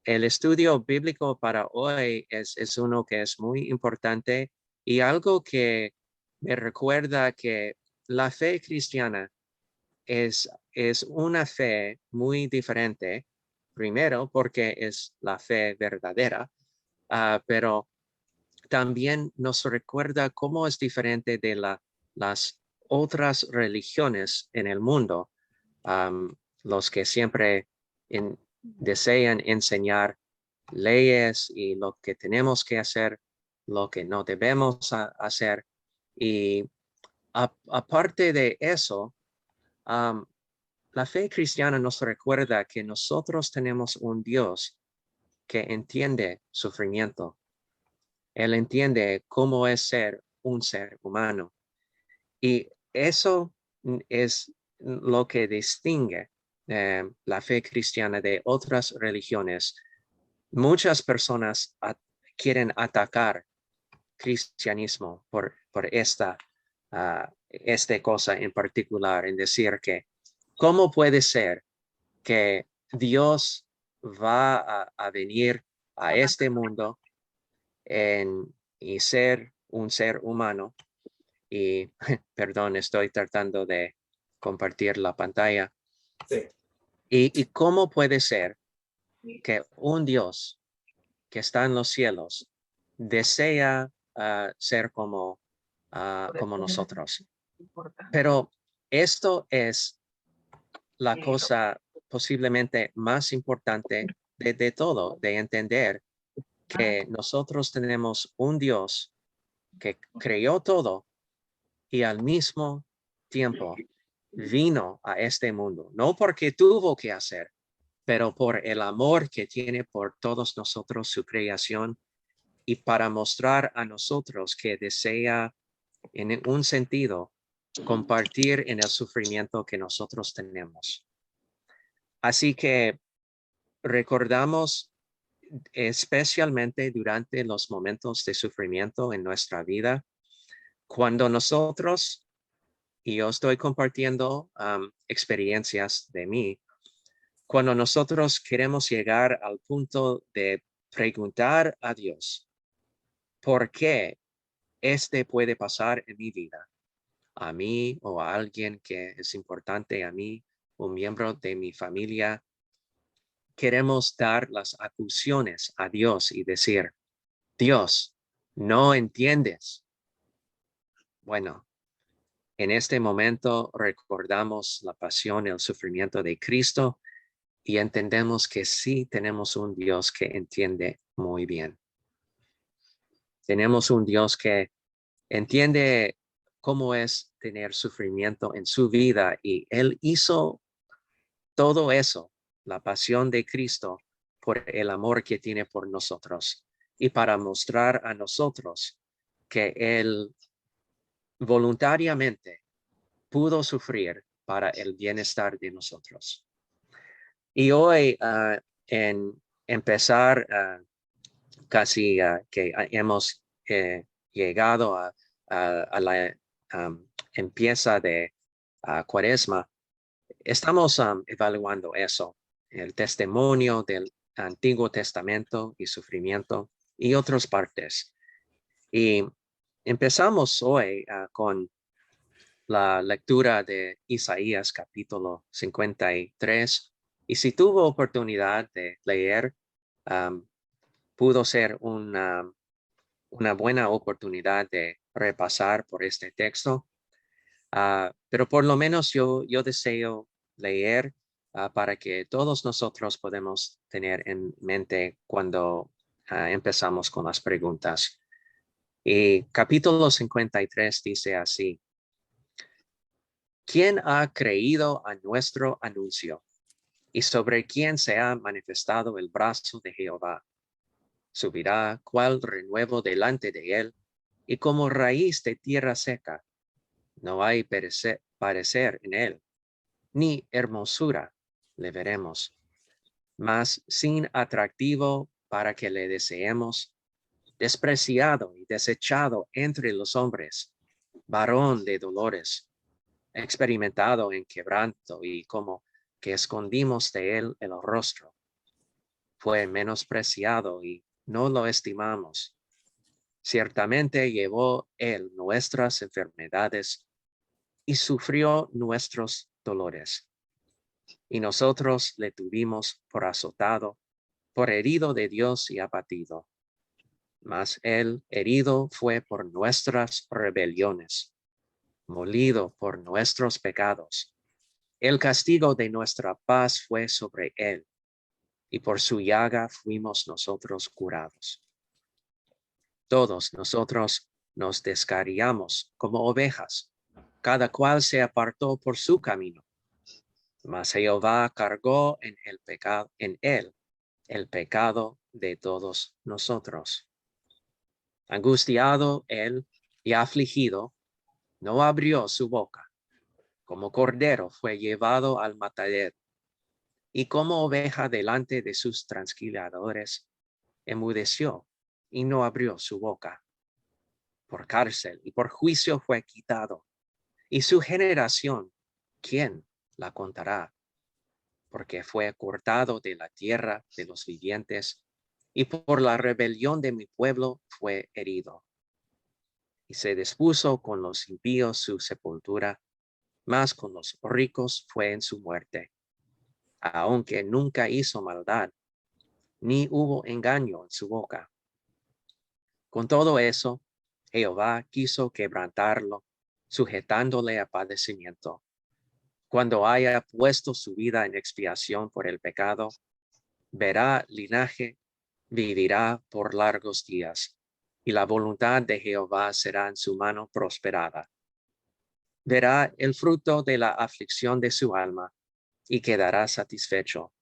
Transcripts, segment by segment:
el estudio bíblico para hoy es uno que es muy importante y algo que me recuerda que la fe cristiana es una fe muy diferente, primero porque es la fe verdadera, pero también nos recuerda cómo es diferente de las otras religiones en el mundo, los que siempre desean enseñar leyes y lo que tenemos que hacer, lo que no debemos hacer. Y aparte de eso, la fe cristiana nos recuerda que nosotros tenemos un Dios que entiende sufrimiento. Él entiende cómo es ser un ser humano. Y eso es lo que distingue la fe cristiana de otras religiones. Muchas personas quieren atacar cristianismo por esta cosa en particular, en decir que ¿cómo puede ser que Dios va a venir a este mundo y ser un ser humano? Y perdón, estoy tratando de compartir la pantalla. Sí. ¿Y cómo puede ser que un Dios que está en los cielos desea ser como nosotros? Pero esto es la cosa posiblemente más importante de todo, de entender que nosotros tenemos un Dios que creó todo y al mismo tiempo vino a este mundo, no porque tuvo que hacer, pero por el amor que tiene por todos nosotros, su creación, y para mostrar a nosotros que desea, en un sentido, compartir en el sufrimiento que nosotros tenemos. Así que recordamos especialmente durante los momentos de sufrimiento en nuestra vida, cuando nosotros, y yo estoy compartiendo experiencias de mí, cuando nosotros queremos llegar al punto de preguntar a Dios, ¿por qué puede pasar en mi vida? A mí o a alguien que es importante a mí, un miembro de mi familia. Queremos dar las acusaciones a Dios y decir, Dios, no entiendes. Bueno, en este momento recordamos la pasión y el sufrimiento de Cristo y entendemos que sí tenemos un Dios que entiende muy bien. Tenemos un Dios que entiende cómo es tener sufrimiento en su vida y Él hizo todo eso, la pasión de Cristo, por el amor que tiene por nosotros y para mostrar a nosotros que Él voluntariamente pudo sufrir para el bienestar de nosotros. Y hoy, en empezar casi que hemos llegado a la empieza de Cuaresma, estamos evaluando eso, el testimonio del Antiguo Testamento y sufrimiento y otras partes. Y empezamos hoy con la lectura de Isaías capítulo 53. Y si tuvo oportunidad de leer, pudo ser una buena oportunidad de repasar por este texto. Pero por lo menos yo deseo leer para que todos nosotros podemos tener en mente cuando empezamos con las preguntas. Y capítulo 53 dice así: ¿Quién ha creído a nuestro anuncio? ¿Y sobre quién se ha manifestado el brazo de Jehová? Subirá cual renuevo delante de él, y como raíz de tierra seca. No hay parecer en él, ni hermosura le veremos, mas sin atractivo para que le deseemos, despreciado y desechado entre los hombres, varón de dolores, experimentado en quebranto y como que escondimos de él el rostro. fue menospreciado y no lo estimamos. Ciertamente llevó él nuestras enfermedades y sufrió nuestros dolores. Y nosotros le tuvimos por azotado, por herido de Dios y abatido. Mas él herido fue por nuestras rebeliones, molido por nuestros pecados. El castigo de nuestra paz fue sobre él, y por su llaga fuimos nosotros curados. Todos nosotros nos descarriamos como ovejas, cada cual se apartó por su camino. Mas Jehová cargó en él el pecado de todos nosotros. Angustiado él y afligido, no abrió su boca. Como cordero fue llevado al matadero, y como oveja delante de sus transquiladores, enmudeció y no abrió su boca. Por cárcel y por juicio fue quitado. Y su generación, ¿quién la contará? Porque fue cortado de la tierra de los vivientes, y por la rebelión de mi pueblo fue herido. Y se dispuso con los impíos su sepultura, mas con los ricos fue en su muerte. Aunque nunca hizo maldad, ni hubo engaño en su boca. Con todo eso, Jehová quiso quebrantarlo, sujetándole a padecimiento. Cuando haya puesto su vida en expiación por el pecado, verá linaje, vivirá por largos días, y la voluntad de Jehová será en su mano prosperada. Verá el fruto de la aflicción de su alma, y quedará satisfecho.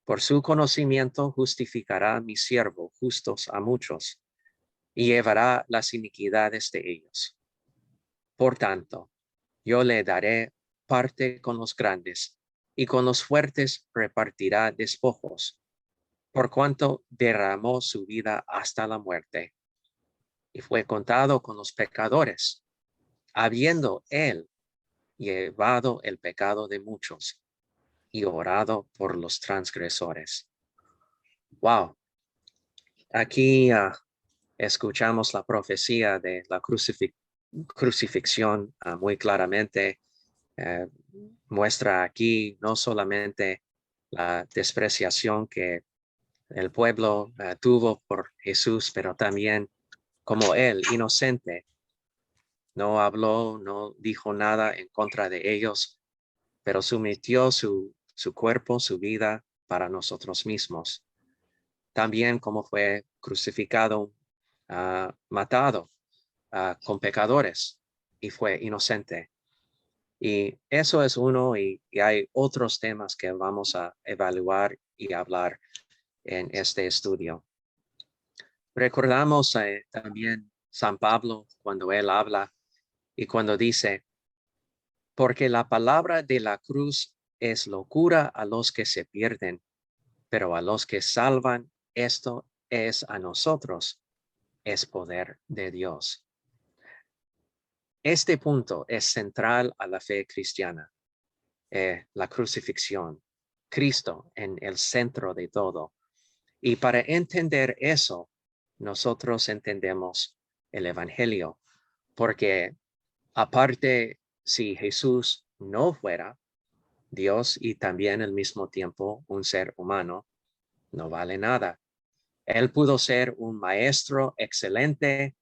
Por su conocimiento justificará mi siervo justos a muchos, y llevará las iniquidades de ellos. Por tanto, yo le daré parte con los grandes, y con los fuertes repartirá despojos, por cuanto derramó su vida hasta la muerte, y fue contado con los pecadores, habiendo él llevado el pecado de muchos y orado por los transgresores. Wow. Aquí escuchamos la profecía de la crucifixión muy claramente. Muestra aquí no solamente la despreciación que el pueblo tuvo por Jesús, pero también como él, inocente, no habló, no dijo nada en contra de ellos, pero sometió su cuerpo, su vida para nosotros mismos. También como fue crucificado, matado con pecadores y fue inocente. Y eso es uno y hay otros temas que vamos a evaluar y hablar en este estudio. Recordamos también San Pablo cuando él habla y cuando dice, porque la palabra de la cruz es locura a los que se pierden, pero a los que salvan, esto es a nosotros, es poder de Dios. Este punto es central a la fe cristiana, la crucifixión, Cristo en el centro de todo. Y para entender eso, nosotros entendemos el Evangelio, porque aparte, si Jesús no fuera Dios y también al mismo tiempo un ser humano, no vale nada. Él pudo ser un maestro excelente,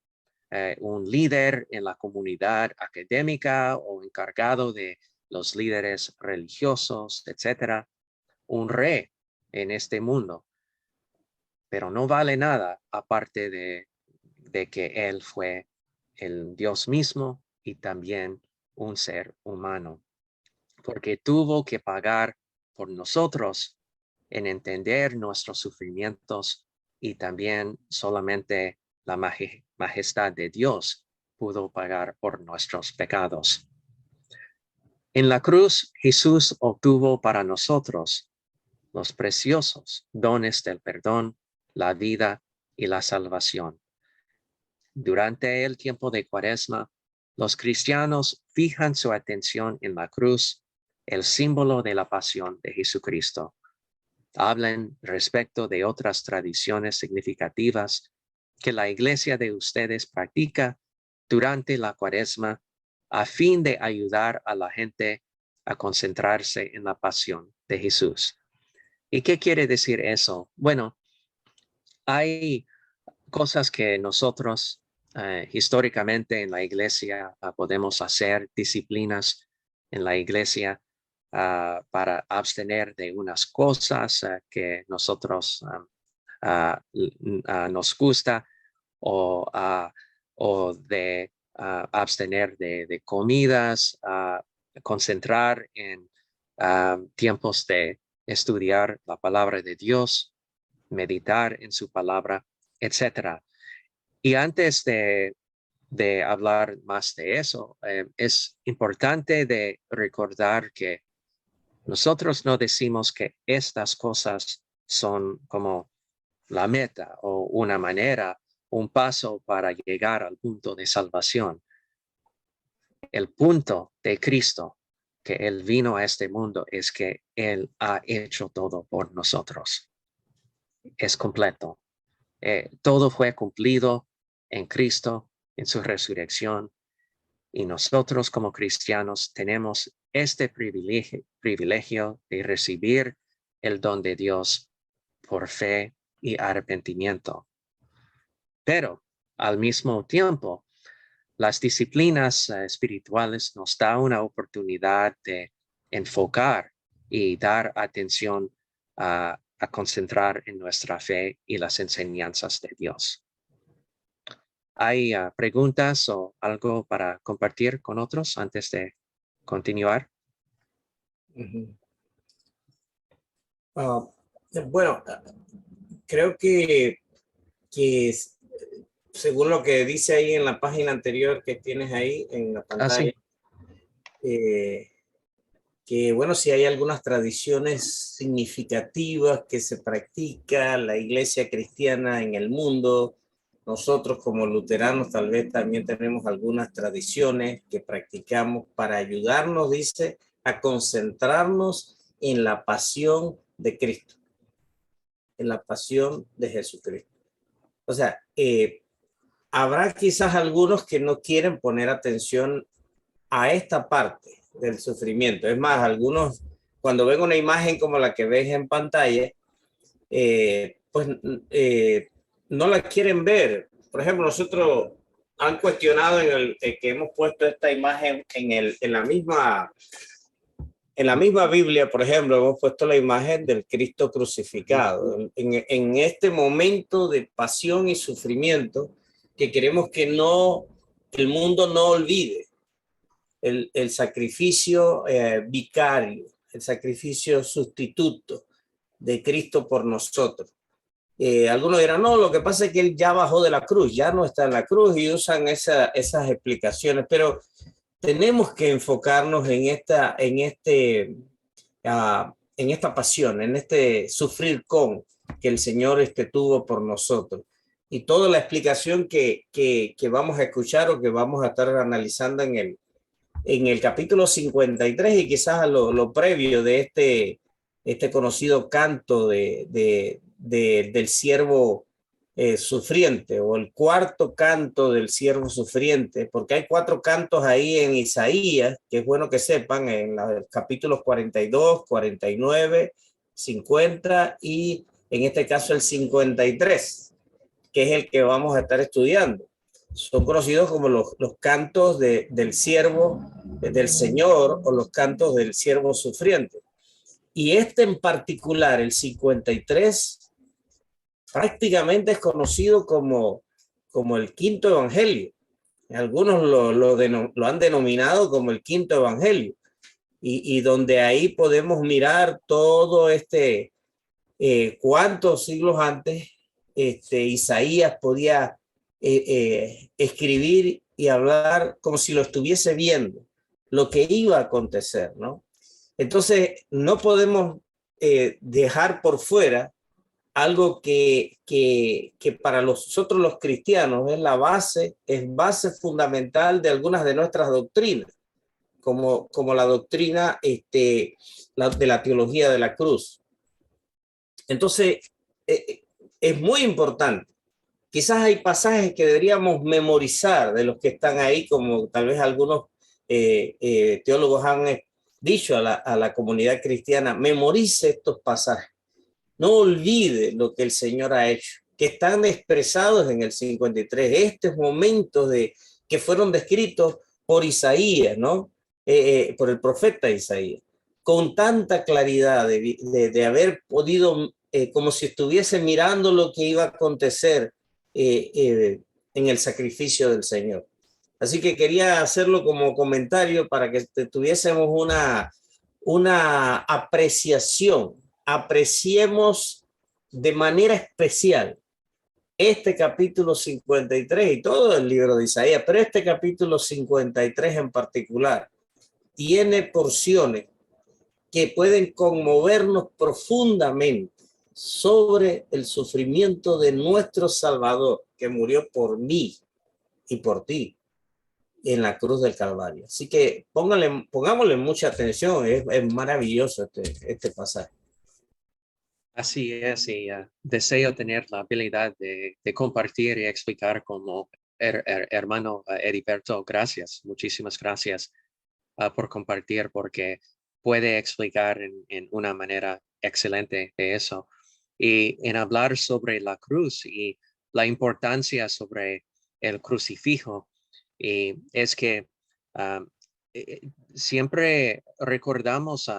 un líder en la comunidad académica o encargado de los líderes religiosos, etcétera, un rey en este mundo, pero no vale nada aparte de que él fue el Dios mismo y también un ser humano, porque tuvo que pagar por nosotros en entender nuestros sufrimientos y también solamente la majestad de Dios pudo pagar por nuestros pecados. En la cruz, Jesús obtuvo para nosotros los preciosos dones del perdón, la vida y la salvación. Durante el tiempo de Cuaresma, los cristianos fijan su atención en la cruz, el símbolo de la pasión de Jesucristo. Hablen respecto de otras tradiciones significativas que la iglesia de ustedes practica durante la Cuaresma a fin de ayudar a la gente a concentrarse en la pasión de Jesús. ¿Y qué quiere decir eso? Bueno, hay cosas que nosotros históricamente en la iglesia podemos hacer, disciplinas en la iglesia para abstener de unas cosas que nosotros nos gusta o, o de abstener de comidas, concentrar en tiempos de estudiar la palabra de Dios, meditar en su palabra, etcétera. Y antes de hablar más de eso, es importante de recordar que nosotros no decimos que estas cosas son como la meta o una manera, un paso para llegar al punto de salvación. El punto de Cristo, que Él vino a este mundo, es que Él ha hecho todo por nosotros. Es completo. Todo fue cumplido en Cristo, en su resurrección, y nosotros como cristianos tenemos este privilegio de recibir el don de Dios por fe y arrepentimiento. Pero al mismo tiempo, las disciplinas espirituales nos dan una oportunidad de enfocar y dar atención a concentrar en nuestra fe y las enseñanzas de Dios. ¿Hay preguntas o algo para compartir con otros antes de continuar? Bueno, creo que según lo que dice ahí en la página anterior que tienes ahí en la pantalla, Sí. Que bueno, si hay algunas tradiciones significativas que se practica la iglesia cristiana en el mundo. Nosotros como luteranos tal vez también tenemos algunas tradiciones que practicamos para ayudarnos, dice, a concentrarnos en la pasión de Cristo, en la pasión de Jesucristo. O sea, habrá quizás algunos que no quieren poner atención a esta parte del sufrimiento. Es más, algunos, cuando ven una imagen como la que ves en pantalla, pues no la quieren ver. Por ejemplo, nosotros han cuestionado que hemos puesto esta imagen en la misma Biblia, por ejemplo, hemos puesto la imagen del Cristo crucificado. En este momento de pasión y sufrimiento, que queremos que el mundo no olvide el sacrificio vicario, el sacrificio sustituto de Cristo por nosotros. Algunos dirán, no, lo que pasa es que Él ya bajó de la cruz, ya no está en la cruz, y usan esas explicaciones, pero tenemos que enfocarnos en esta pasión, en este sufrir con que el Señor tuvo por nosotros. Y toda la explicación que vamos a escuchar o que vamos a estar analizando en el capítulo 53 y quizás a lo previo de este conocido canto del siervo sufriente, o el cuarto canto del siervo sufriente, porque hay 4 cantos ahí en Isaías, que es bueno que sepan, en los capítulos 42, 49, 50 y en este caso el 53, que es el que vamos a estar estudiando. Son conocidos como los cantos del siervo del Señor, o los cantos del siervo sufriente. Y este en particular, el 53, prácticamente es conocido como el quinto evangelio. Algunos lo han denominado como el quinto evangelio. Y donde ahí podemos mirar todo cuántos siglos antes Isaías podía escribir y hablar como si lo estuviese viendo, lo que iba a acontecer, ¿no? Entonces, no podemos dejar por fuera algo que para nosotros los cristianos es base fundamental de algunas de nuestras doctrinas, como la doctrina de la teología de la cruz. Entonces, es muy importante. Quizás hay pasajes que deberíamos memorizar de los que están ahí, como tal vez algunos teólogos han dicho a la comunidad cristiana: memorice estos pasajes, no olvide lo que el Señor ha hecho, que están expresados en el 53, estos momentos que fueron descritos por Isaías, ¿no? Por el profeta Isaías, con tanta claridad de haber podido, como si estuviese mirando lo que iba a acontecer en el sacrificio del Señor. Así que quería hacerlo como comentario para que tuviésemos una apreciación. Apreciemos de manera especial este capítulo 53 y todo el libro de Isaías, pero este capítulo 53 en particular tiene porciones que pueden conmovernos profundamente sobre el sufrimiento de nuestro Salvador, que murió por mí y por ti en la cruz del Calvario. Así que pongámosle mucha atención, es maravilloso este pasaje. Así es, y deseo tener la habilidad de compartir y explicar como hermano Heriberto. Gracias, muchísimas gracias por compartir, porque puede explicar en una manera excelente de eso. Y en hablar sobre la cruz y la importancia sobre el crucifijo, y es que um, siempre recordamos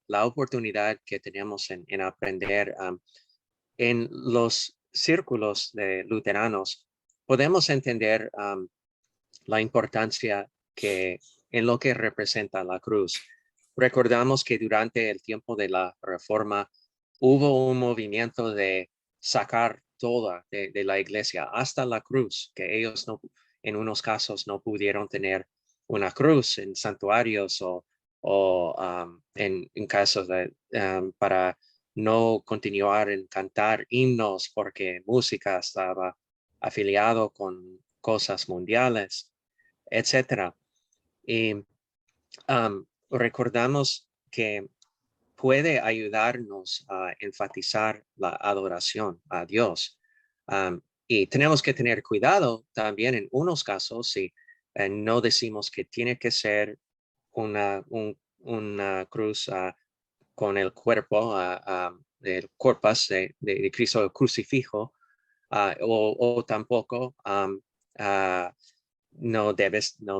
la oportunidad que tenemos en aprender en los círculos de luteranos. Podemos entender la importancia que en lo que representa la cruz. Recordamos que durante el tiempo de la Reforma hubo un movimiento de sacar toda de la iglesia hasta la cruz, que ellos no, en unos casos no pudieron tener una cruz en santuarios o en casos de, para no continuar en cantar himnos porque música estaba afiliado con cosas mundiales, etcétera. Y recordamos que puede ayudarnos a enfatizar la adoración a Dios. Y tenemos que tener cuidado también en unos casos si no decimos que tiene que ser una cruz con el cuerpo, el corpus de Cristo, el crucifijo, o tampoco no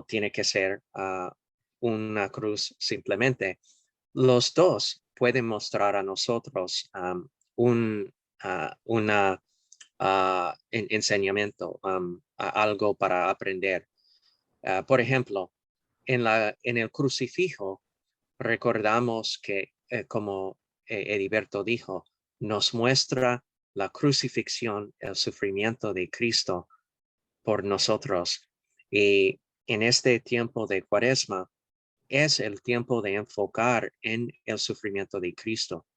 tiene que ser una cruz simplemente. Los dos pueden mostrar a nosotros una enseñamiento, algo para aprender. Por ejemplo, en el crucifijo recordamos que, como Heriberto dijo, nos muestra la crucifixión, el sufrimiento de Cristo por nosotros. Y en este tiempo de Cuaresma es el tiempo de enfocar en el sufrimiento de Cristo,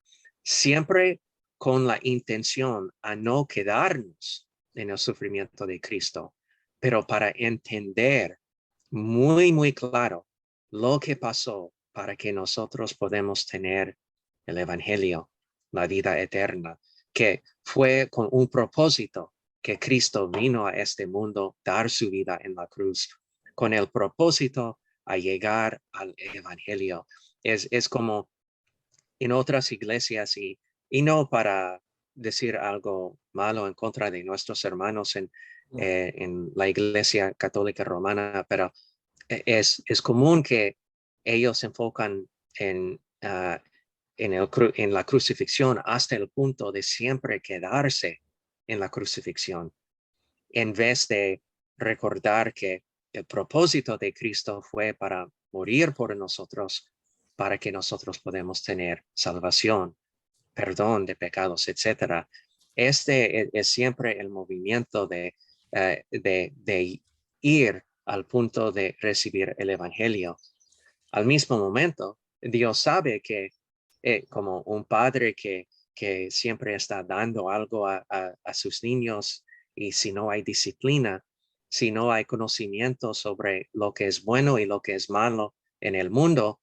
siempre con la intención a no quedarnos en el sufrimiento de Cristo, pero para entender muy claro lo que pasó para que nosotros podamos tener el Evangelio, la vida eterna, que fue con un propósito, que Cristo vino a este mundo dar su vida en la cruz, con el propósito a llegar al Evangelio. Es como en otras iglesias, y no para decir algo malo en contra de nuestros hermanos en la Iglesia Católica Romana, pero es común que ellos se enfocan en la crucifixión hasta el punto de siempre quedarse en la crucifixión, en vez de recordar que el propósito de Cristo fue para morir por nosotros, para que nosotros podamos tener salvación, perdón de pecados, etcétera. Este es siempre el movimiento de ir al punto de recibir el Evangelio. Al mismo momento, Dios sabe que como un padre que siempre está dando algo a sus niños, y si no hay disciplina, si no hay conocimiento sobre lo que es bueno y lo que es malo en el mundo,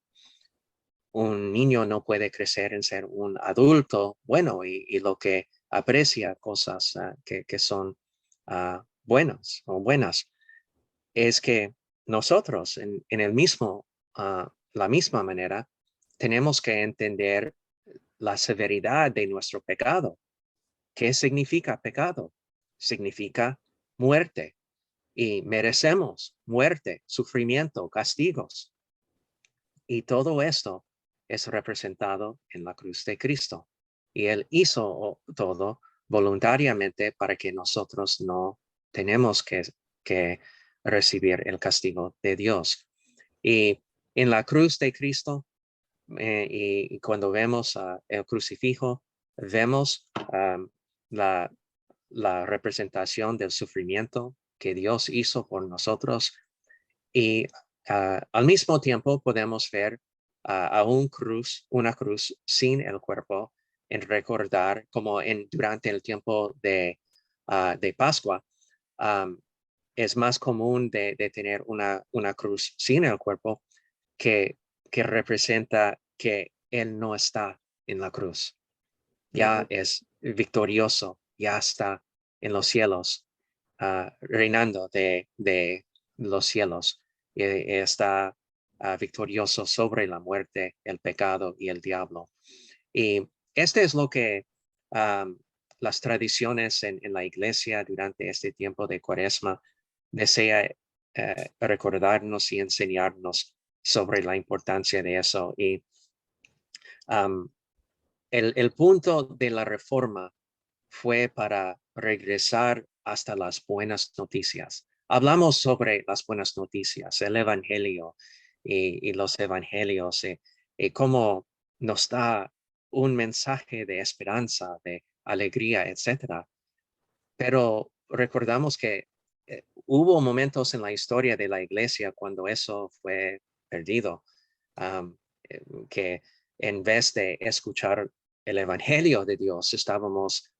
un niño no puede crecer en ser un adulto bueno y lo que aprecia cosas que son buenas o buenas. Es que nosotros en el mismo, la misma manera, tenemos que entender la severidad de nuestro pecado. ¿Qué significa pecado? Significa muerte y merecemos muerte, sufrimiento, castigos. Y todo esto es representado en la cruz de Cristo. Y Él hizo todo voluntariamente para que nosotros no tenemos que recibir el castigo de Dios. Y en la cruz de Cristo, y cuando vemos el crucifijo, vemos la, la representación del sufrimiento que Dios hizo por nosotros. Y al mismo tiempo podemos ver una cruz sin el cuerpo, en recordar como durante el tiempo de Pascua. Es más común de tener una cruz sin el cuerpo que representa que Él no está en la cruz. Ya es victorioso, ya está en los cielos, reinando de los cielos. Y está victorioso sobre la muerte, el pecado y el diablo. Y este es lo que las tradiciones en la iglesia durante este tiempo de Cuaresma desea recordarnos y enseñarnos sobre la importancia de eso. Y el punto de la reforma fue para regresar hasta las buenas noticias. Hablamos sobre las buenas noticias, el Evangelio y los Evangelios, y cómo nos da un mensaje de esperanza, de alegría, etcétera. Pero recordamos que hubo momentos en la historia de la iglesia cuando eso fue perdido, um, que en vez de escuchar el Evangelio de Dios, estábamos,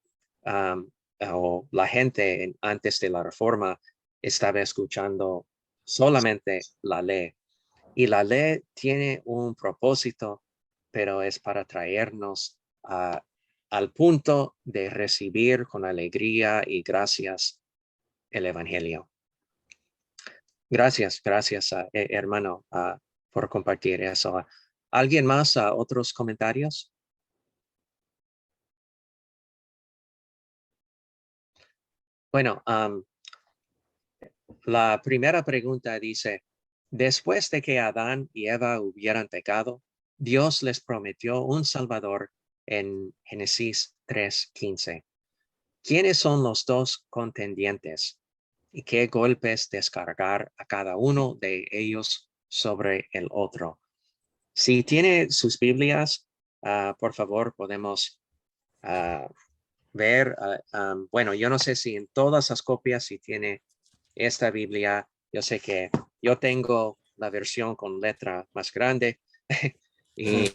o la gente antes de la reforma estaba escuchando solamente la ley. Y la ley tiene un propósito, pero es para traernos al punto de recibir con alegría y gracias el Evangelio. Gracias, hermano, por compartir eso. ¿Alguien más? ¿Otros comentarios? Bueno, la primera pregunta dice, después de que Adán y Eva hubieran pecado, Dios les prometió un Salvador en Génesis 3:15. ¿Quiénes son los dos contendientes y qué golpes descargar a cada uno de ellos sobre el otro? Si tiene sus Biblias, por favor, podemos ver. Bueno, yo no sé si en todas las copias, si tiene esta Biblia, yo sé que yo tengo la versión con letra más grande, y,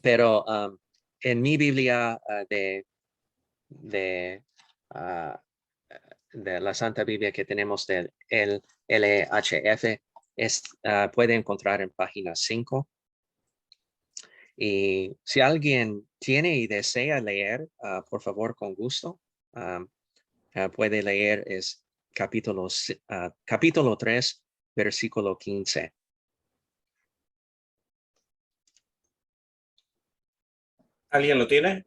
pero en mi Biblia de, uh, de la Santa Biblia que tenemos del LHF, puede encontrar en página 5. Y si alguien tiene y desea leer, por favor, con gusto, puede leer capítulo 3, versículo 15. ¿Alguien lo tiene?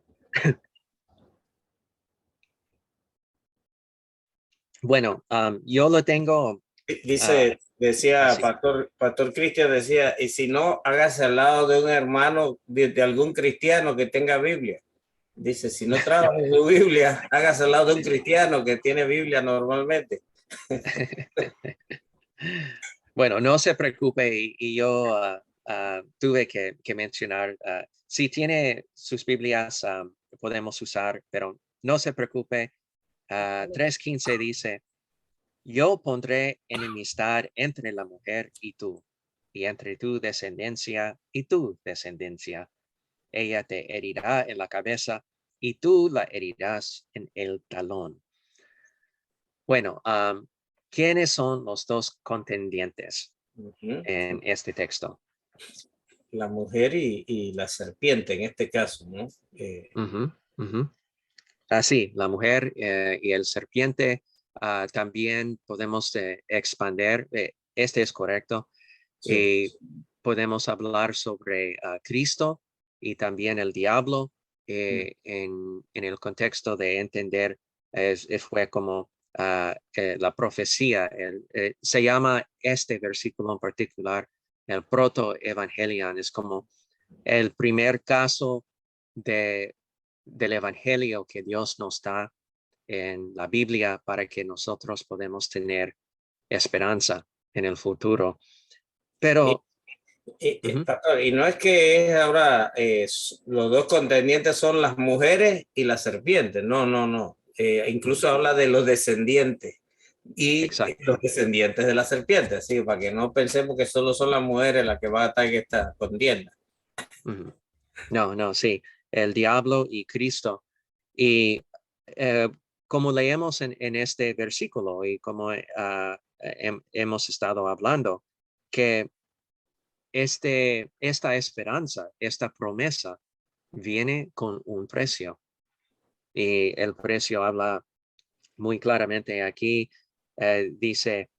Bueno, yo lo tengo. Decía Sí. Pastor Cristian, decía, y si no, hágase al lado de un hermano, de algún cristiano que tenga Biblia. Dice, si no trabaja su Biblia, hágase al lado de un cristiano que tiene Biblia normalmente. Bueno, no se preocupe, y yo tuve que mencionar, si tiene sus Biblias, podemos usar, pero no se preocupe. 3:15 dice, yo pondré enemistad entre la mujer y tú, y entre tu descendencia y tu descendencia. Ella te herirá en la cabeza y tú la herirás en el talón. Bueno, ¿quiénes son los dos contendientes en este texto? La mujer y la serpiente en este caso, ¿no? Ujú, ujú. Así, la mujer y el serpiente también podemos expander. Este es correcto. Sí. Podemos hablar sobre Cristo y también el diablo Mm, en el contexto de entender, fue como la profecía. Se llama este versículo en particular el protoevangelion. Es como el primer caso de, del evangelio que Dios nos da en la Biblia para que nosotros podamos tener esperanza en el futuro. Y, Pero ujú, pastor, y no es que es ahora los dos contendientes son las mujeres y las serpientes, no, no, no. ujú, Incluso habla de los descendientes y los exacto. descendientes de la serpiente, así para que no pensemos que solo son las mujeres las que van a estar en esta contienda. Ujú. No, no, sí, el diablo y Cristo. Y eh, como leemos en este versículo y como hemos estado hablando, que esta esperanza, esta promesa viene con un precio. Y el precio habla muy claramente aquí. Dice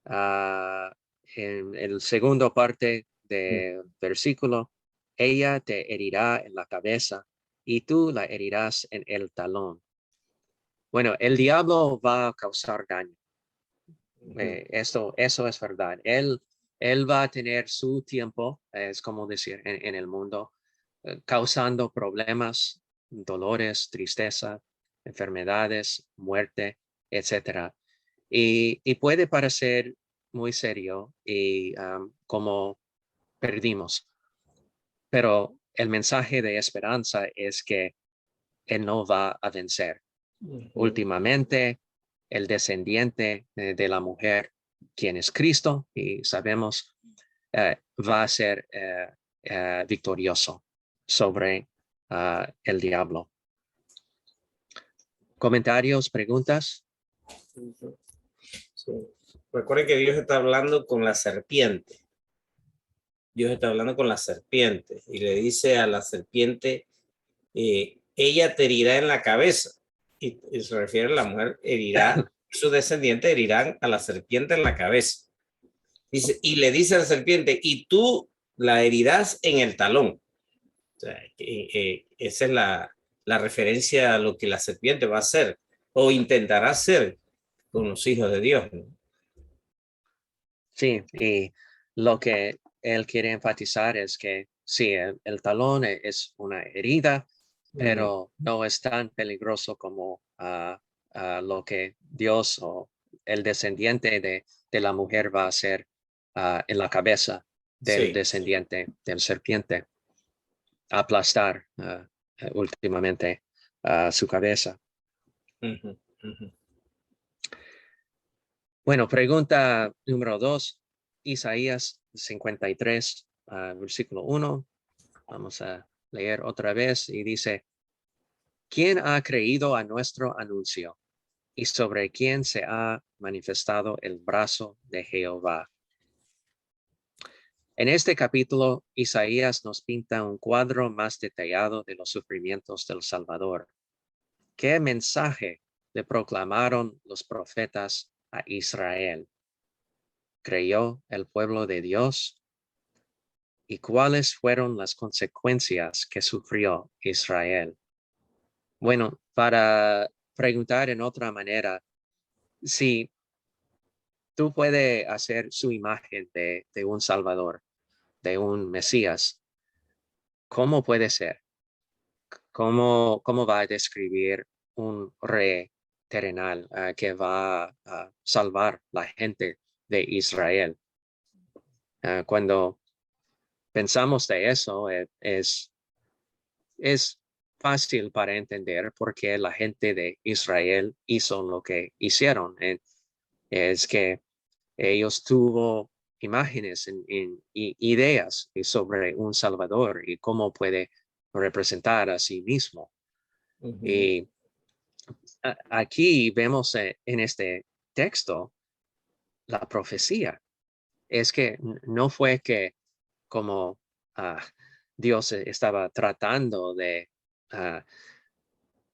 en el segundo parte del versículo, ella te herirá en la cabeza y tú la herirás en el talón. Bueno, el diablo va a causar daño. Eso es verdad. Él va a tener su tiempo, es como decir, en el mundo, causando problemas, dolores, tristeza, enfermedades, muerte, etcétera. Y puede parecer muy serio y como perdimos, pero el mensaje de esperanza es que Él no va a vencer. Últimamente, el descendiente de la mujer, quien es Cristo, y sabemos, va a ser victorioso sobre el diablo. ¿Comentarios, preguntas? Sí. Recuerde que Dios está hablando con la serpiente. Dios está hablando con la serpiente y le dice a la serpiente, ella te herirá en la cabeza. Y se refiere a la mujer, herirá, sus descendientes herirán a la serpiente en la cabeza. Dice, y le dice a la serpiente, y tú la herirás en el talón. O sea, esa es la referencia a lo que la serpiente va a hacer o intentará hacer con los hijos de Dios, ¿no? Sí, y lo que él quiere enfatizar es que sí, el talón es una herida, pero no es tan peligroso como lo que Dios o el descendiente de la mujer va a hacer en la cabeza del Sí. descendiente del serpiente, aplastar últimamente su cabeza. Uh-huh, uh-huh. Bueno, pregunta número 2, Isaías 53, versículo 1. Vamos a leer otra vez y dice, ¿quién ha creído a nuestro anuncio y sobre quién se ha manifestado el brazo de Jehová? En este capítulo, Isaías nos pinta un cuadro más detallado de los sufrimientos del Salvador. ¿Qué mensaje le proclamaron los profetas a Israel? ¿Creyó el pueblo de Dios? ¿Y cuáles fueron las consecuencias que sufrió Israel? Bueno, para preguntar en otra manera, si tú puedes hacer su imagen de un Salvador, de un Mesías, ¿cómo puede ser? ¿Cómo va a describir un rey terrenal que va a salvar la gente de Israel? Cuando pensamos de eso, es fácil para entender por qué la gente de Israel hizo lo que hicieron. Es que ellos tuvo imágenes y ideas sobre un Salvador y cómo puede representar a sí mismo. Uh-huh. Y aquí vemos en este texto la profecía. Es que no fue que como Dios estaba tratando de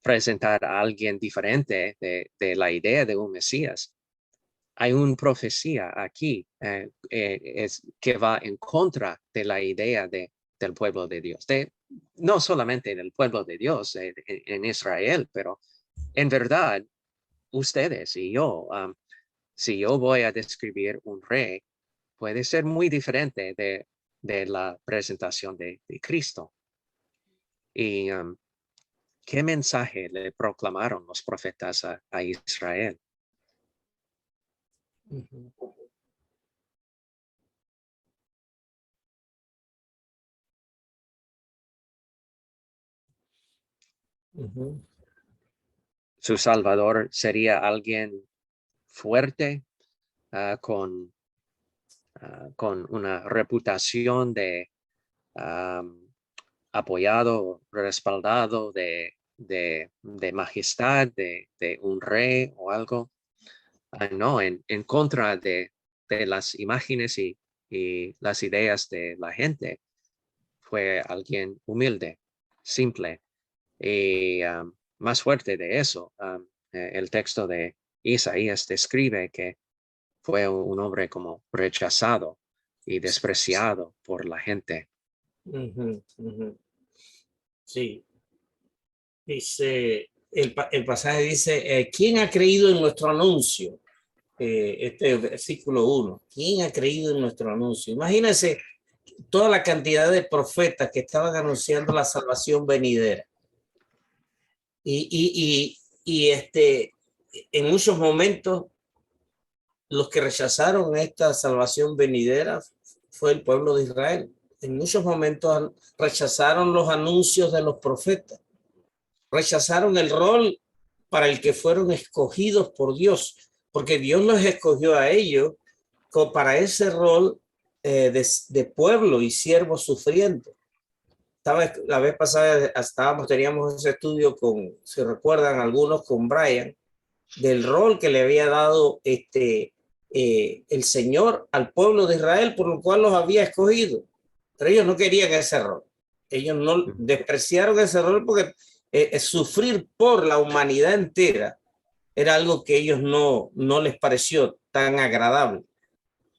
presentar a alguien diferente de la idea de un Mesías. Hay una profecía aquí que va en contra de la idea del pueblo de Dios, no solamente del pueblo de Dios en Israel, pero en verdad, ustedes y yo, si yo voy a describir un rey, puede ser muy diferente de la presentación de Cristo. Y ¿qué mensaje le proclamaron los profetas a Israel? Ujú. Ujú. Su Salvador sería alguien fuerte, con una reputación de apoyado, respaldado de majestad, de un rey o algo. No, en contra de las imágenes y las ideas de la gente. Fue alguien humilde, simple. Y más fuerte de eso, el texto de Isaías describe que fue un hombre como rechazado y despreciado por la gente. Ujú, ujú. Sí, dice, el pasaje dice, ¿quién ha creído en nuestro anuncio? Este versículo 1, ¿quién ha creído en nuestro anuncio? Imagínense toda la cantidad de profetas que estaban anunciando la salvación venidera. Y en muchos momentos los que rechazaron esta salvación venidera fue el pueblo de Israel. En muchos momentos rechazaron los anuncios de los profetas, rechazaron el rol para el que fueron escogidos por Dios, porque Dios los escogió a ellos para ese rol de pueblo y siervo sufriente. La vez pasada teníamos ese estudio con, si recuerdan algunos, con Brian, del rol que le había dado el Señor al pueblo de Israel, por lo cual los había escogido. Pero ellos no querían ese rol. Ellos no despreciaron ese rol porque sufrir por la humanidad entera era algo que ellos no les pareció tan agradable.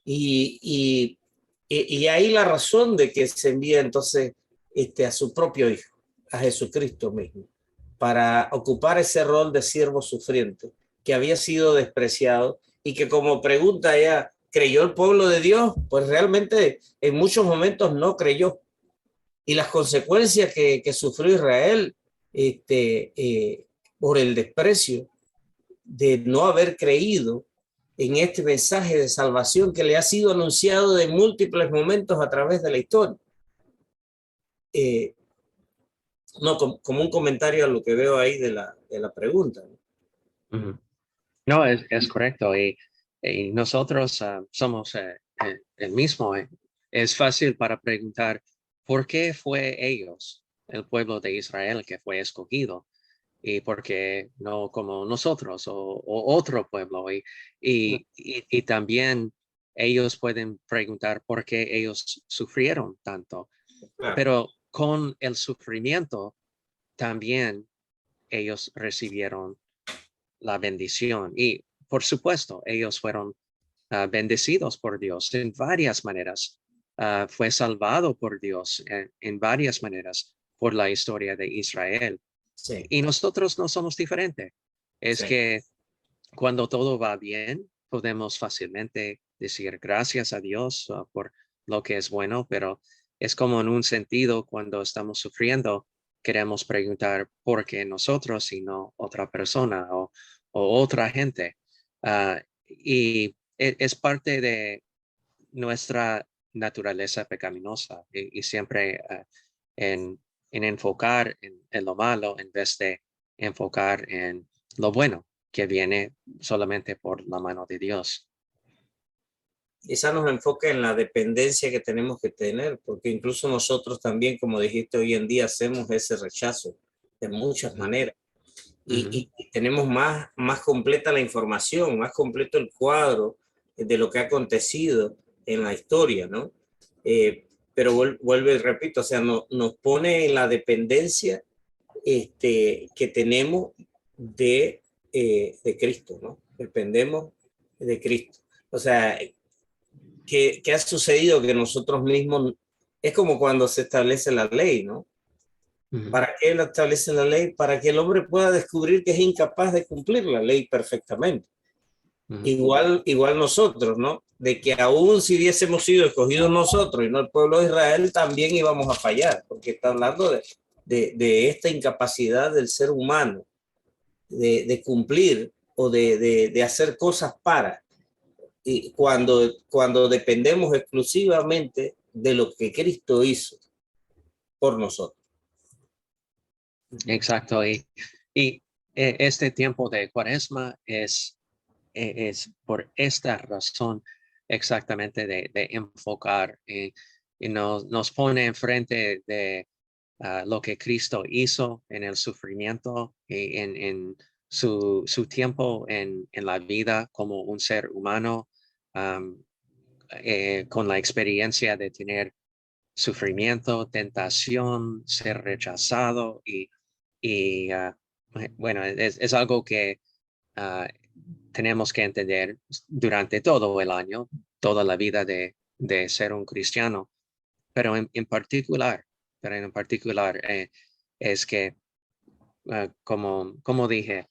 Y ahí la razón de que se envía entonces a su propio Hijo, a Jesucristo mismo, para ocupar ese rol de siervo sufriente que había sido despreciado y que, como pregunta ella, ¿creyó el pueblo de Dios? Pues realmente en muchos momentos no creyó. Y las consecuencias que sufrió Israel por el desprecio de no haber creído en este mensaje de salvación que le ha sido anunciado en múltiples momentos a través de la historia. No, como un comentario a lo que veo ahí de la pregunta. No, es correcto. Y nosotros somos el mismo. Es fácil para preguntar, ¿por qué fue ellos, el pueblo de Israel, que fue escogido? ¿Y por qué no como nosotros o otro pueblo? Y también ellos pueden preguntar por qué ellos sufrieron tanto. Claro. Pero con el sufrimiento también ellos recibieron la bendición. Y por supuesto, ellos fueron bendecidos por Dios en varias maneras. Fue salvado por Dios en varias maneras por la historia de Israel. Sí, Y nosotros no somos diferentes. Es sí. que cuando todo va bien, podemos fácilmente decir gracias a Dios por lo que es bueno, pero es como en un sentido cuando estamos sufriendo, queremos preguntar por qué nosotros y no otra persona o otra gente. Y es parte de nuestra naturaleza pecaminosa y siempre en, en enfocar en lo malo en vez de enfocar en lo bueno que viene solamente por la mano de Dios. Quizá nos enfoque en la dependencia que tenemos que tener, porque incluso nosotros también, como dijiste, hoy en día hacemos ese rechazo de muchas maneras. Y tenemos más completa la información, más completo el cuadro de lo que ha acontecido en la historia, ¿no? pero vuelve y repito, o sea, nos pone en la dependencia que tenemos de Cristo, ¿no? Dependemos de Cristo. O sea, ¿qué ha sucedido? Que nosotros mismos, es como cuando se establece la ley, ¿no? ¿Para qué la establece la ley? Para que el hombre pueda descubrir que es incapaz de cumplir la ley perfectamente. Igual nosotros, ¿no? De que aún si hubiésemos sido escogidos nosotros y no el pueblo de Israel, también íbamos a fallar, porque está hablando de esta incapacidad del ser humano de cumplir o de hacer cosas para. Y cuando dependemos exclusivamente de lo que Cristo hizo por nosotros. Exacto. Y este tiempo de Cuaresma es por esta razón exactamente de enfocar y nos pone enfrente de lo que Cristo hizo en el sufrimiento y en su tiempo en la vida como un ser humano, um, con la experiencia de tener sufrimiento, tentación, ser rechazado y bueno, es algo que uh, tenemos que entender durante todo el año, toda la vida de ser un cristiano, pero en particular, es que, como dije,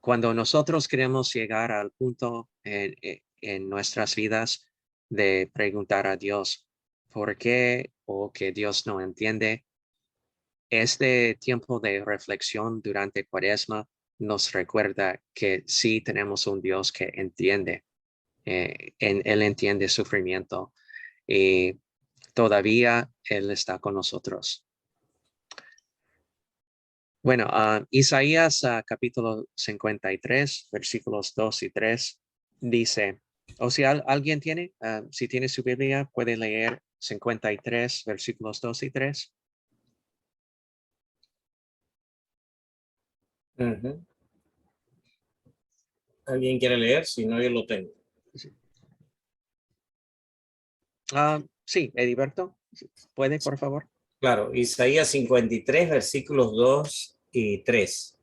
cuando nosotros queremos llegar al punto en nuestras vidas de preguntar a Dios por qué o que Dios no entiende, este tiempo de reflexión durante Cuaresma nos recuerda que sí tenemos un Dios que entiende, Él entiende sufrimiento y todavía Él está con nosotros. Bueno, Isaías capítulo 53, versículos 2 y 3 dice, o si alguien tiene, si tiene su Biblia, puede leer 53, versículos 2 y 3. ¿Alguien quiere leer? Si no, yo lo tengo. Sí, Ediberto, ¿puede, por favor? Claro, Isaías 53, versículos 2 y 3.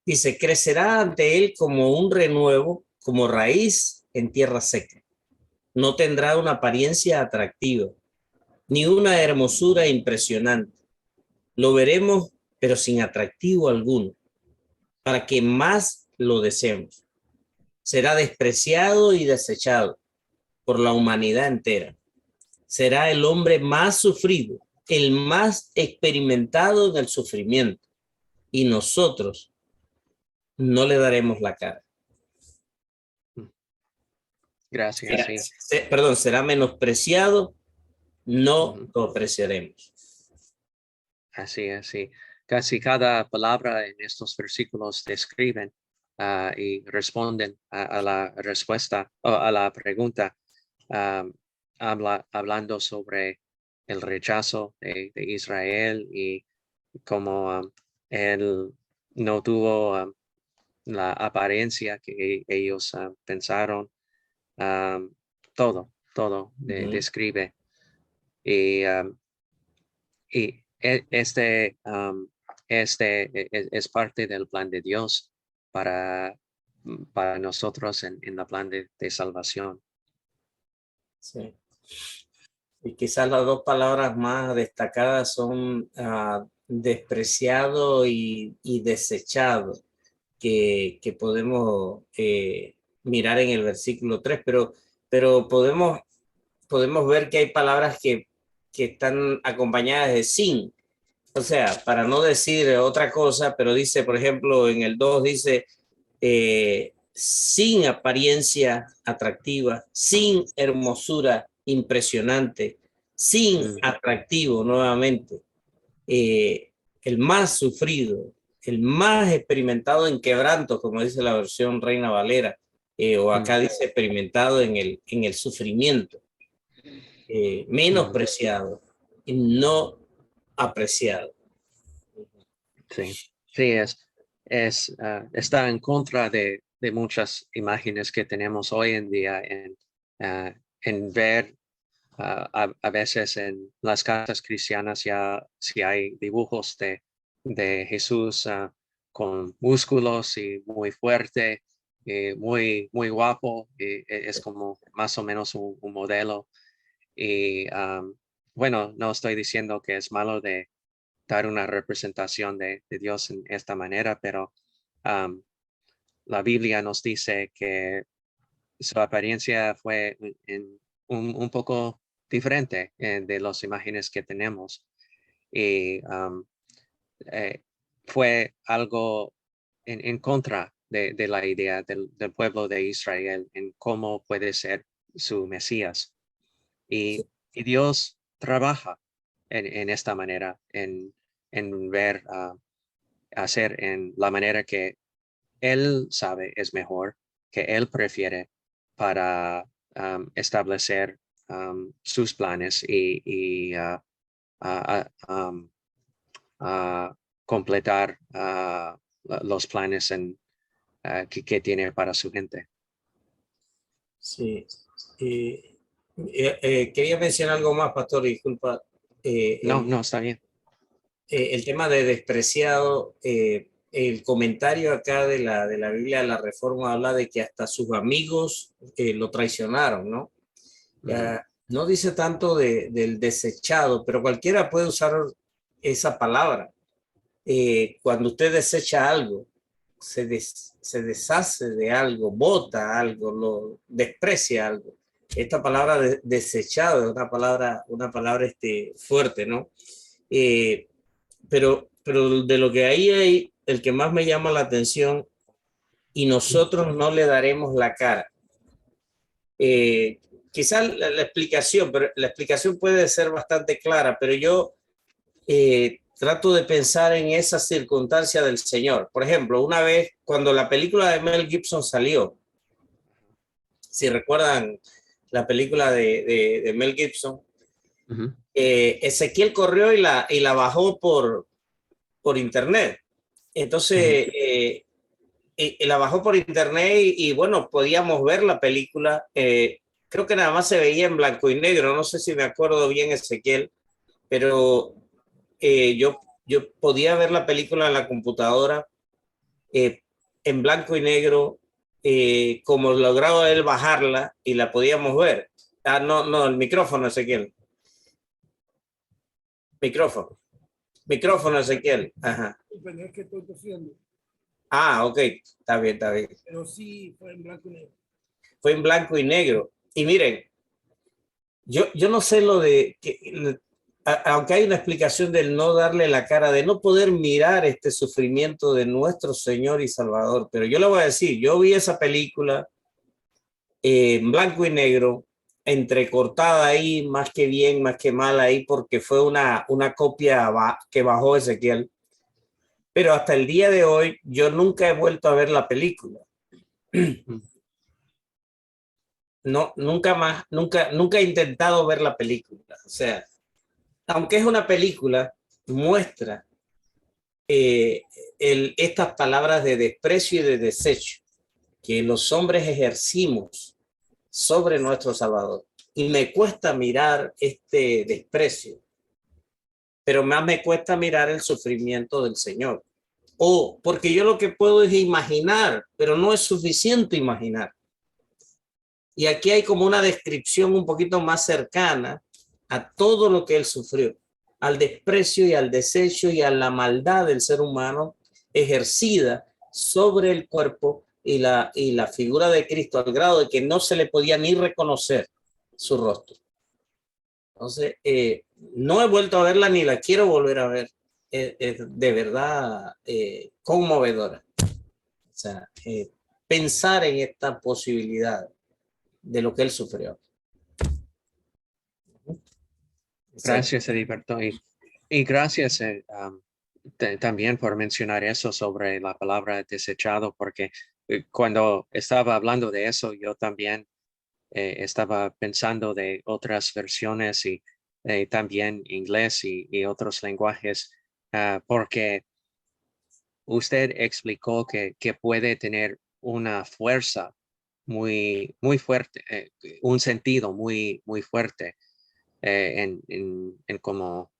Dice, crecerá ante él como un renuevo, como raíz en tierra seca. No tendrá una apariencia atractiva, ni una hermosura impresionante. Lo veremos, pero sin atractivo alguno, para que más lo deseemos. Será despreciado y desechado por la humanidad entera. Será el hombre más sufrido, el más experimentado en el sufrimiento, y nosotros no le daremos la cara. Gracias, Perdón, será menospreciado, no lo apreciaremos. Así es, sí. Casi cada palabra en estos versículos describen y responden a la respuesta o a la pregunta, hablando sobre el rechazo de Israel y cómo él no tuvo la apariencia que ellos pensaron. Todo describe. Y, este es parte del plan de Dios para, para nosotros en la plan de salvación. Sí. Y quizás las dos palabras más destacadas son despreciado y desechado, que podemos mirar en el versículo 3, pero podemos ver que hay palabras que están acompañadas de sin. O sea, para no decir otra cosa, pero dice, por ejemplo, en el 2 dice, sin apariencia atractiva, sin hermosura impresionante, sin atractivo nuevamente, el más sufrido, el más experimentado en quebranto, como dice la versión Reina Valera, o acá dice experimentado en el sufrimiento, menospreciado y no apreciado. Sí, sí, está en contra de muchas imágenes que tenemos hoy en día en ver A veces en las casas cristianas ya si hay dibujos de Jesús con músculos y muy fuerte, muy guapo, es como más o menos un modelo. Y bueno, no estoy diciendo que es malo de dar una representación de Dios en esta manera, pero um, la Biblia nos dice que su apariencia fue un poco diferente de las imágenes que tenemos. Y eh, fue algo en contra de la idea del pueblo de Israel en cómo puede ser su Mesías. Y Dios trabaja en esta manera, en ver, hacer en la manera que Él sabe es mejor, que Él prefiere para establecer sus planes y a- a- a completar los planes que tiene para su gente. Sí. Quería mencionar algo más, pastor, disculpa. No, no, está bien. El tema de despreciado, el comentario acá de la Biblia de la Reforma habla de que hasta sus amigos lo traicionaron, ¿no? Ujú. No dice tanto del desechado, pero cualquiera puede usar esa palabra. Cuando usted desecha algo, se deshace de algo, bota algo, lo desprecia algo. Esta palabra desechado es una palabra fuerte, ¿no? Eh, pero de lo que ahí hay, el que más me llama la atención, y nosotros no le daremos la cara. Eh, Quizás la explicación, pero la explicación puede ser bastante clara, pero yo trato de pensar en esa circunstancia del Señor. Por ejemplo, una vez cuando la película de Mel Gibson salió, si recuerdan la película de Mel Gibson, Ujú. Ezequiel corrió y la bajó por internet. Ujú. Entonces, la bajó por internet bueno, podíamos ver la película. Creo que nada más se veía en blanco y negro, no sé si me acuerdo bien, Ezequiel, pero yo podía ver la película en la computadora eh, en blanco y negro, como lograba él bajarla y la podíamos ver. Ah, no, no, el micrófono, Ezequiel. Micrófono. Micrófono, Ezequiel. Ajá. Es que estoy tosiendo. Ah, ok, está bien, está bien. Pero sí fue en blanco y negro. Fue en blanco y negro. Y miren, yo no sé lo de que, aunque hay una explicación del no darle la cara, de no poder mirar este sufrimiento de nuestro Señor y Salvador, pero yo le voy a decir, yo vi esa película en blanco y negro, entrecortada ahí, más que bien, más que mal ahí, porque fue una copia que bajó Ezequiel, pero hasta el día de hoy yo nunca he vuelto a ver la película. Ujú. No, nunca más, nunca he intentado ver la película. O sea, aunque es una película, muestra eh, estas palabras de desprecio y de desecho que los hombres ejercimos sobre nuestro Salvador. Y me cuesta mirar este desprecio, pero más me cuesta mirar el sufrimiento del Señor. O porque yo lo que puedo es imaginar, pero no es suficiente imaginar. Y aquí hay como una descripción un poquito más cercana a todo lo que él sufrió, al desprecio y al desecho y a la maldad del ser humano ejercida sobre el cuerpo y la figura de Cristo, al grado de que no se le podía ni reconocer su rostro. Entonces, no he vuelto a verla ni la quiero volver a ver. Es de verdad conmovedora. O sea, pensar en esta posibilidad de lo que él sufrió. Gracias, Heriberto. Y gracias también por mencionar eso sobre la palabra desechado, porque cuando estaba hablando de eso, yo también estaba pensando de otras versiones y también inglés y otros lenguajes, porque usted explicó que puede tener una fuerza muy fuerte, un sentido muy fuerte. en cómo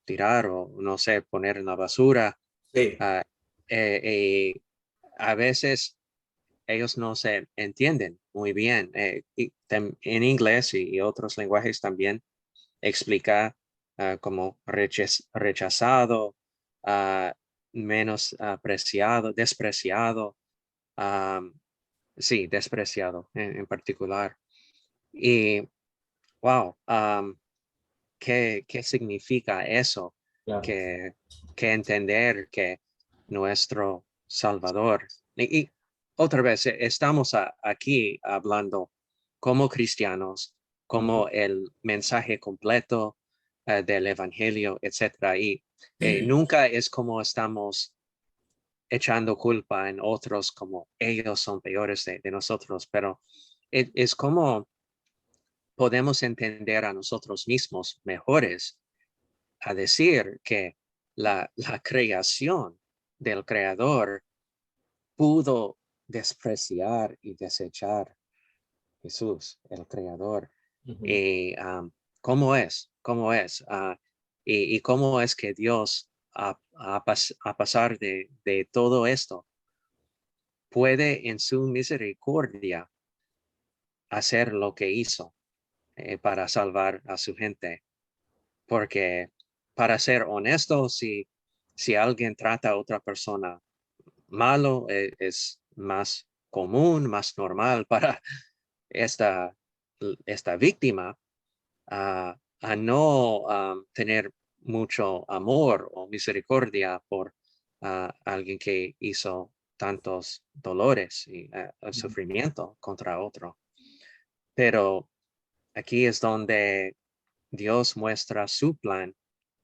tirar o no sé, poner en la basura. Sí, ah, y a veces ellos no se entienden muy bien. En inglés y otros lenguajes también explica como rechazado, ah, menos apreciado, despreciado. am, sí, despreciado en particular. Y wow, ¿qué significa eso? claro. Que, que entender que nuestro Salvador, y otra vez, estamos aquí hablando como cristianos, Ujú. como el mensaje completo del Evangelio, etcétera. Y nunca es como estamos echando culpa en otros, como ellos son peores de nosotros, pero es como podemos entender a nosotros mismos mejores a decir que la creación del creador pudo despreciar y desechar Jesús, el creador. Ujú. Y cómo es, cómo es, y cómo es que Dios, a pasar de todo esto, puede en su misericordia hacer lo que hizo para salvar a su gente. Porque para ser honesto, si alguien trata a otra persona malo, es más común, más normal para esta, esta víctima a no tener mucho amor o misericordia por alguien que hizo tantos dolores y el sufrimiento contra otro. Pero aquí es donde Dios muestra su plan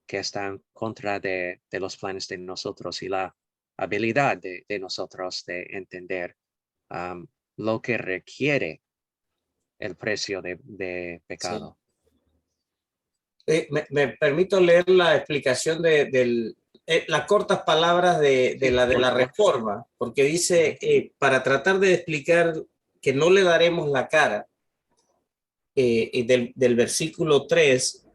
que está en contra de los planes de nosotros y la habilidad de nosotros de entender lo que requiere el precio de Sí. pecado. Me permito leer la explicación las cortas palabras de Sí, de por la favor. reforma, porque dice, para tratar de explicar que no le daremos la cara, del versículo 3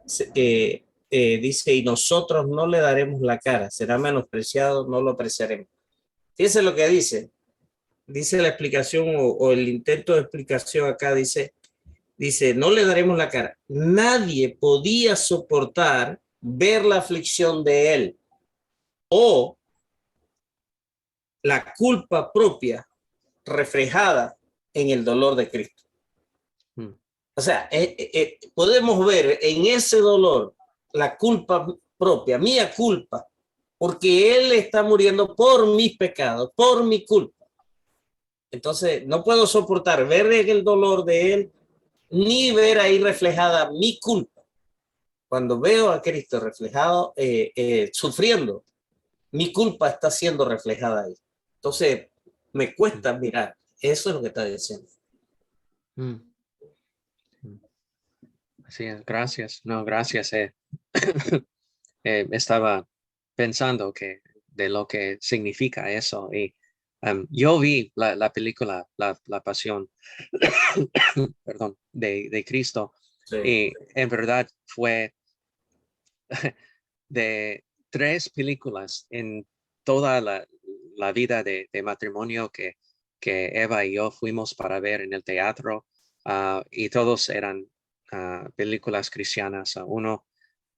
dice, y nosotros no le daremos la cara, será menospreciado, no lo apreciaremos. Fíjense lo que dice la explicación o el intento de explicación acá, dice, no le daremos la cara. Nadie podía soportar ver la aflicción de él o la culpa propia reflejada en el dolor de Cristo. Mm, O sea, podemos ver en ese dolor la culpa propia, mía culpa, porque Él está muriendo por mis pecados, por mi culpa. Entonces, no puedo soportar ver el dolor de Él, ni ver ahí reflejada mi culpa. Cuando veo a Cristo reflejado, sufriendo, mi culpa está siendo reflejada ahí. Entonces, me mm, cuesta mirar. Eso es lo que está diciendo. mm, mm. Así es, gracias. No, gracias. Estaba pensando que de lo que significa eso y yo vi la película La Pasión, perdón, de Cristo Sí. y en verdad fue de tres películas en toda la vida de matrimonio que Eva y yo fuimos para ver en el teatro y todos eran películas cristianas. Uno,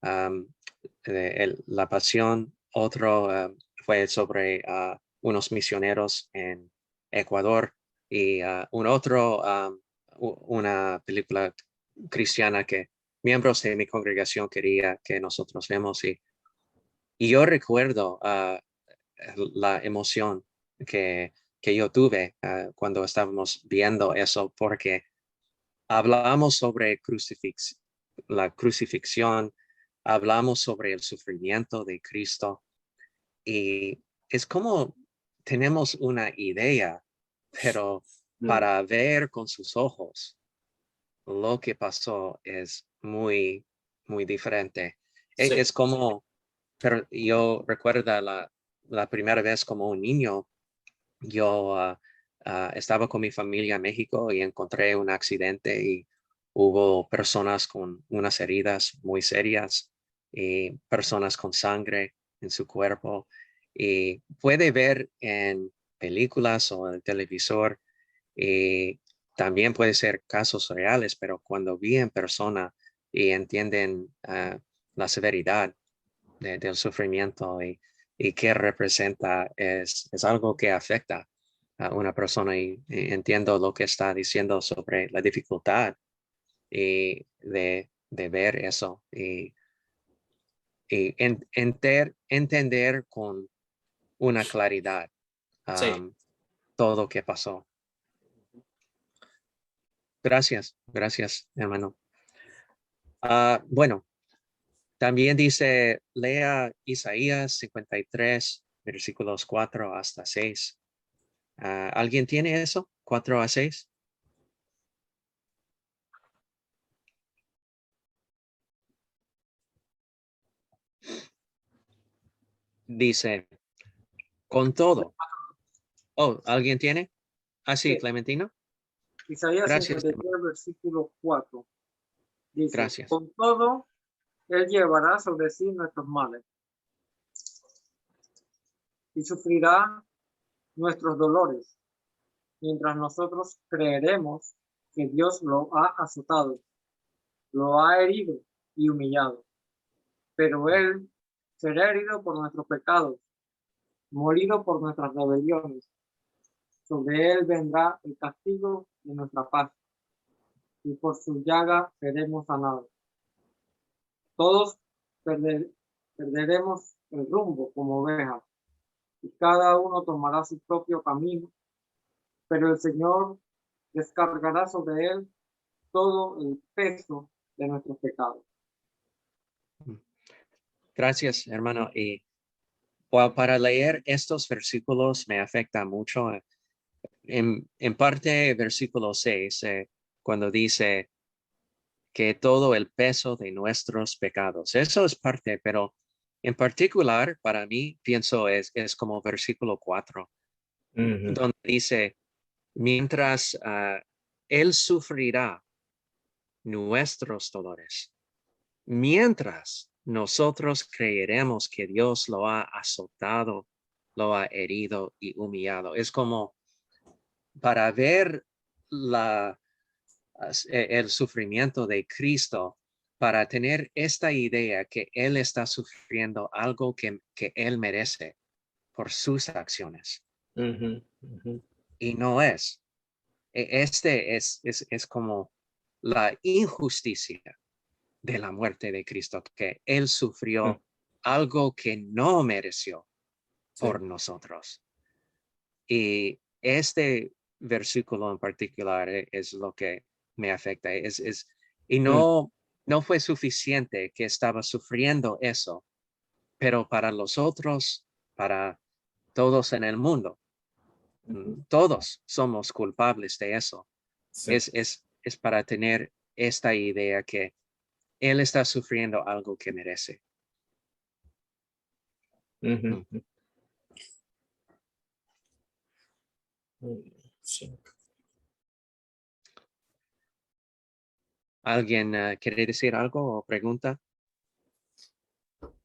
um, La Pasión, otro fue sobre unos misioneros en Ecuador y un otro, una película cristiana que miembros de mi congregación quería que nosotros vemos y yo recuerdo la emoción que yo tuve cuando estábamos viendo eso, porque hablamos sobre la crucifixión, hablamos sobre el sufrimiento de Cristo y es como tenemos una idea, pero Mm. para ver con sus ojos lo que pasó es muy, muy diferente. Sí. Es como, pero yo recuerdo la primera vez como un niño, yo estaba con mi familia en México y encontré un accidente hubo personas con unas heridas muy serias y personas con sangre en su cuerpo. Y puede ver en películas o en el televisor, y también puede ser casos reales, pero cuando vi en persona y entienden la severidad del sufrimiento y qué representa, es algo que afecta a una persona y entiendo lo que está diciendo sobre la dificultad y de ver eso y entender con una claridad Sí. todo lo que pasó. Gracias, hermano. Bueno, también dice, lea Isaías 53, versículos 4 hasta 6. ¿Alguien tiene eso? 4 a 6. Dice, con todo. Oh, ¿alguien tiene? Sí, Sí. Clementino. Isaías Gracias, 53, versículo 4. Dice, gracias. con todo, Él llevará sobre sí nuestros males y sufrirá nuestros dolores, mientras nosotros creeremos que Dios lo ha azotado, lo ha herido y humillado. Pero Él será herido por nuestros pecados, molido por nuestras rebeliones. Sobre Él vendrá el castigo de nuestra paz, y por su llaga seremos sanados. Todos perderemos el rumbo como ovejas, y cada uno tomará su propio camino, pero el Señor descargará sobre él todo el peso de nuestros pecados. Gracias, hermano. Y para leer estos versículos me afecta mucho. En parte, versículo 6, cuando dice que todo el peso de nuestros pecados. Eso es parte, pero en particular para mí pienso es como versículo 4, donde dice, mientras Él sufrirá nuestros dolores, mientras nosotros creeremos que Dios lo ha azotado, lo ha herido y humillado. Es como para ver el sufrimiento de Cristo, para tener esta idea que Él está sufriendo algo que Él merece por sus acciones. Y no es. Este es como la injusticia de la muerte de Cristo, que Él sufrió algo que no mereció por nosotros. Y este versículo en particular es lo que me afecta. Y no fue suficiente que estaba sufriendo eso, pero para los otros, para todos en el mundo, todos somos culpables de eso. Sí. Es para tener esta idea que Él está sufriendo algo que merece. Sí. ¿Alguien quiere decir algo o pregunta?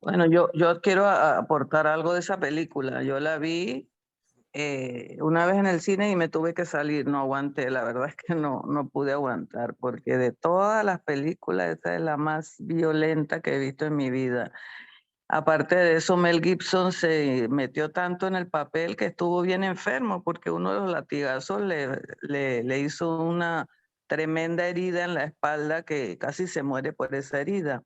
Bueno, yo quiero aportar algo de esa película. Yo la vi una vez en el cine y me tuve que salir, no aguanté, la verdad es que no pude aguantar, porque de todas las películas, esa es la más violenta que he visto en mi vida. Aparte de eso, Mel Gibson se metió tanto en el papel que estuvo bien enfermo, porque uno de los latigazos le hizo una tremenda herida en la espalda que casi se muere por esa herida.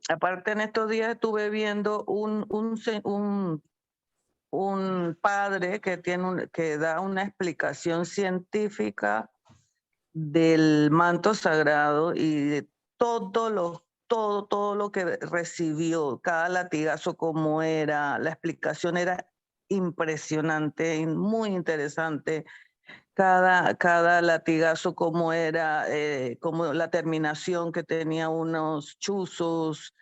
Aparte, en estos días estuve viendo un padre que da una explicación científica del manto sagrado y de todo lo que recibió, cada latigazo cómo era, la explicación era impresionante y muy interesante. Cada latigazo cómo era, como la terminación que tenía unos chuzos,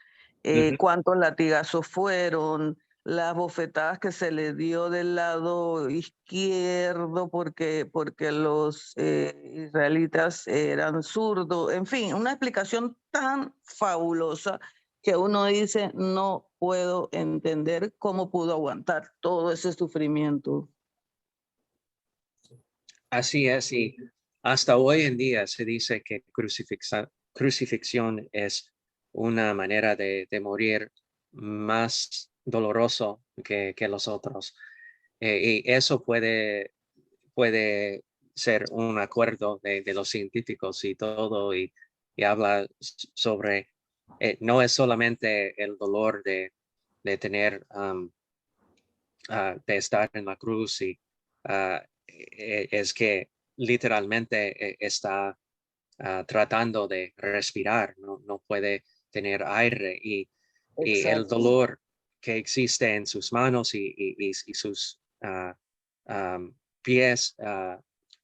cuántos latigazos fueron, las bofetadas que se le dio del lado izquierdo porque los israelitas eran zurdos. En fin, una explicación tan fabulosa que uno dice, no puedo entender cómo pudo aguantar todo ese sufrimiento. Así es, y hasta hoy en día se dice que crucifixión es una manera de morir más doloroso que los otros. Y eso puede ser un acuerdo de los científicos y todo, y habla sobre, no es solamente el dolor de tener, de estar en la cruz, y es que literalmente está tratando de respirar, no puede tener aire, y el Exacto. dolor que existe en sus manos y sus pies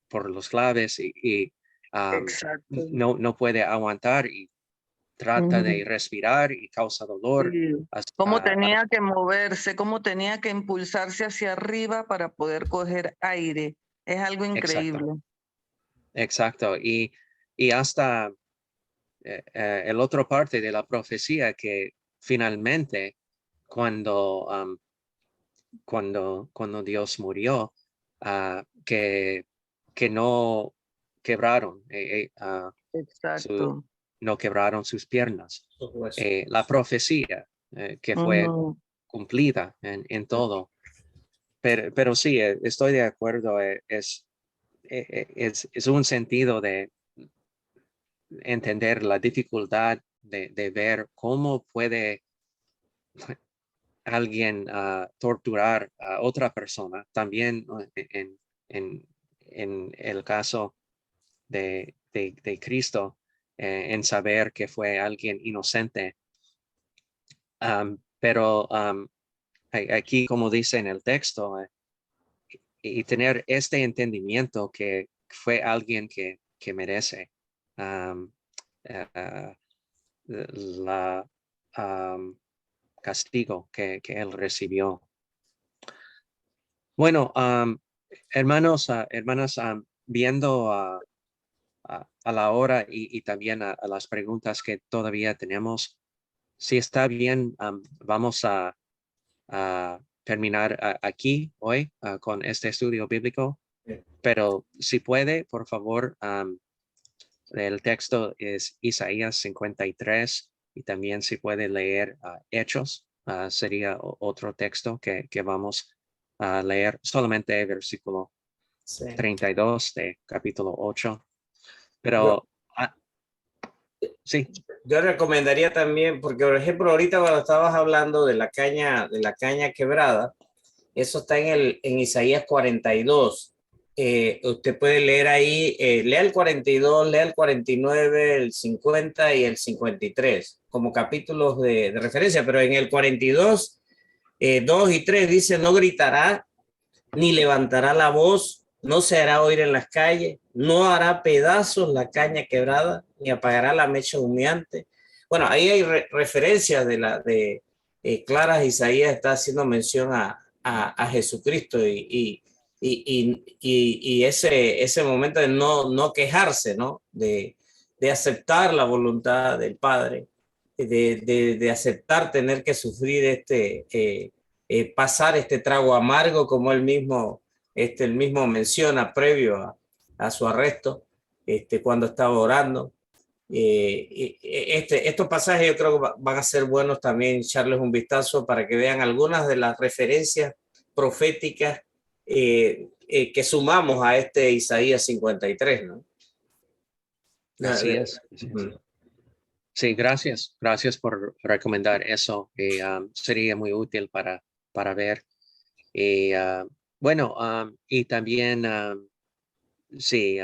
por los claves, y Exacto. no puede aguantar y trata de respirar y causa dolor. Sí. Cómo tenía que moverse, cómo tenía que impulsarse hacia arriba para poder coger aire. Es algo increíble. Exacto. Y hasta el otro parte de la profecía, que finalmente cuando, cuando Dios murió, que no quebraron, Exacto. no quebraron sus piernas. Sus huesos. La profecía que fue cumplida en todo. Pero sí, estoy de acuerdo. Es un sentido de entender la dificultad de ver cómo puede alguien torturar a otra persona. También en el caso de Cristo, en saber que fue alguien inocente. Pero aquí, como dice en el texto, y tener este entendimiento que fue alguien que merece la castigo que él recibió. Bueno, hermanos, hermanas, viendo a la hora y también a las preguntas que todavía tenemos, si está bien, vamos a terminar aquí hoy con este estudio bíblico. Pero si puede, por favor, el texto es Isaías 53, y también si puede leer Hechos, sería otro texto que vamos a leer, solamente versículo 32 de capítulo 8. Pero sí. Yo recomendaría también, porque por ejemplo ahorita cuando estabas hablando de la caña quebrada, eso está en Isaías 42. Usted puede leer ahí, lea el 42, lea el 49, el 50 y el 53 como capítulos de referencia, pero en el 42, 2 y 3 dice: no gritará ni levantará la voz, no se hará oír en las calles, no hará pedazos la caña quebrada, ni apagará la mecha humeante. Bueno, ahí hay referencias de claras. Isaías está haciendo mención a Jesucristo y ese momento de no quejarse, ¿no? De aceptar la voluntad del Padre, de aceptar tener que sufrir pasar este trago amargo, como él mismo menciona previo a su arresto, cuando estaba orando. Estos pasajes yo creo que van a ser buenos también echarles un vistazo para que vean algunas de las referencias proféticas que sumamos a este Isaías 53, ¿no? Así es. Sí, gracias. Gracias por recomendar eso. Sería muy útil para ver. Y bueno, y también, sí,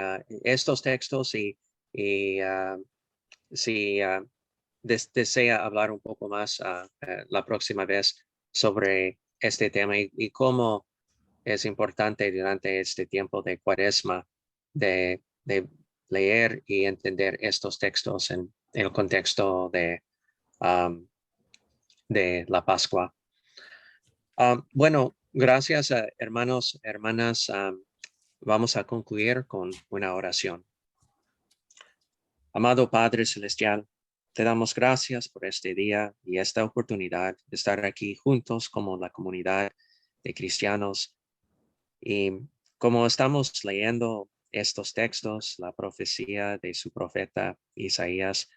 estos textos, y si desea hablar un poco más la próxima vez sobre este tema, y cómo es importante durante este tiempo de Cuaresma de leer y entender estos textos en el contexto de la Pascua. Bueno, gracias, hermanos, hermanas. Vamos a concluir con una oración. Amado Padre Celestial, te damos gracias por este día y esta oportunidad de estar aquí juntos como la comunidad de cristianos. Y como estamos leyendo estos textos, la profecía de su profeta Isaías,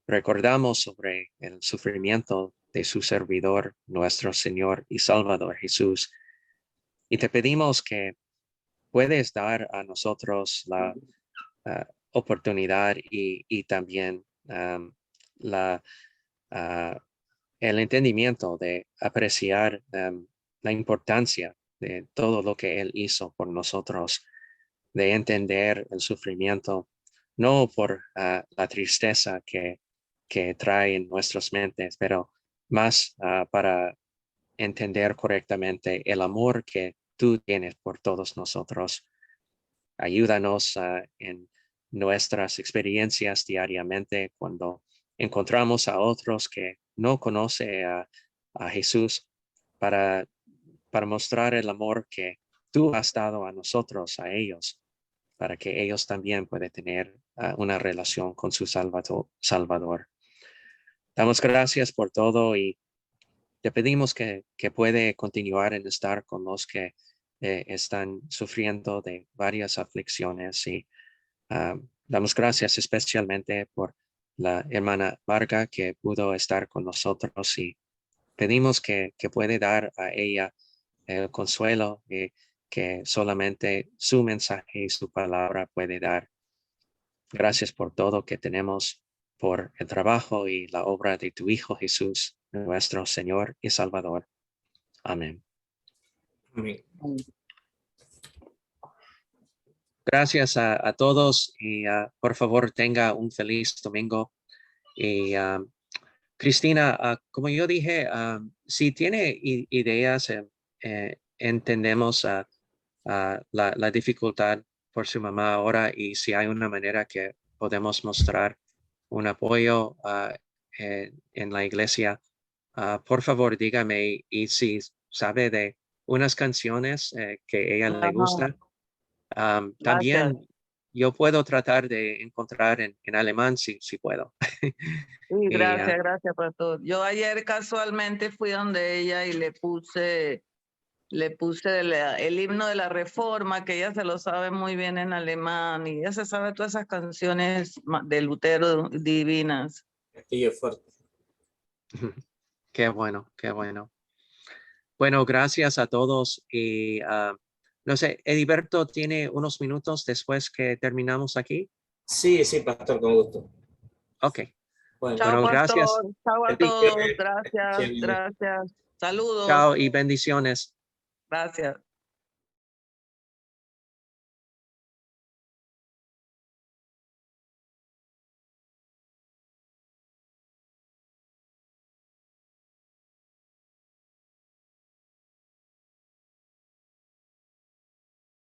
recordamos sobre el sufrimiento de su servidor, nuestro Señor y Salvador Jesús. Y te pedimos que puedes dar a nosotros la oportunidad y también el entendimiento de apreciar la importancia de todo lo que Él hizo por nosotros, de entender el sufrimiento, no por la tristeza que trae en nuestras mentes, pero más para entender correctamente el amor que tú tienes por todos nosotros. Ayúdanos en nuestras experiencias diariamente cuando encontramos a otros que no conocen a Jesús para mostrar el amor que tú has dado a nosotros, a ellos, para que ellos también puedan tener una relación con su Salvador. Damos gracias por todo y te pedimos que puede continuar en estar con los que están sufriendo de varias aflicciones y damos gracias especialmente por la hermana Varga que pudo estar con nosotros y pedimos que puede dar a ella el consuelo que solamente su mensaje y su palabra puede dar. Gracias por todo que tenemos, por el trabajo y la obra de tu Hijo Jesús, nuestro Señor y Salvador. Amén. Amén. Gracias a todos y por favor tenga un feliz domingo. Y Cristina, como yo dije, si tiene ideas, entendemos la dificultad por su mamá ahora y si hay una manera que podemos mostrar un apoyo en la iglesia, por favor dígame y si sabe de unas canciones que a ella le gusta. Gracias. También yo puedo tratar de encontrar en alemán si puedo. Sí, Y, gracias por todo. Yo ayer casualmente fui donde ella y le puse el himno de la Reforma, que ella se lo sabe muy bien en alemán, y ella se sabe todas esas canciones de Lutero divinas. Castillo fuerte. qué bueno, qué bueno. Bueno, gracias a todos. Y no sé, Ediberto tiene unos minutos después que terminamos aquí. Sí, sí, pastor, con gusto. Ok. Bueno, Chao, Bueno, gracias. pastor. Chao a todos. bendiciones. Gracias, Bendiciones. gracias. Saludos. Chao y bendiciones. Gracias.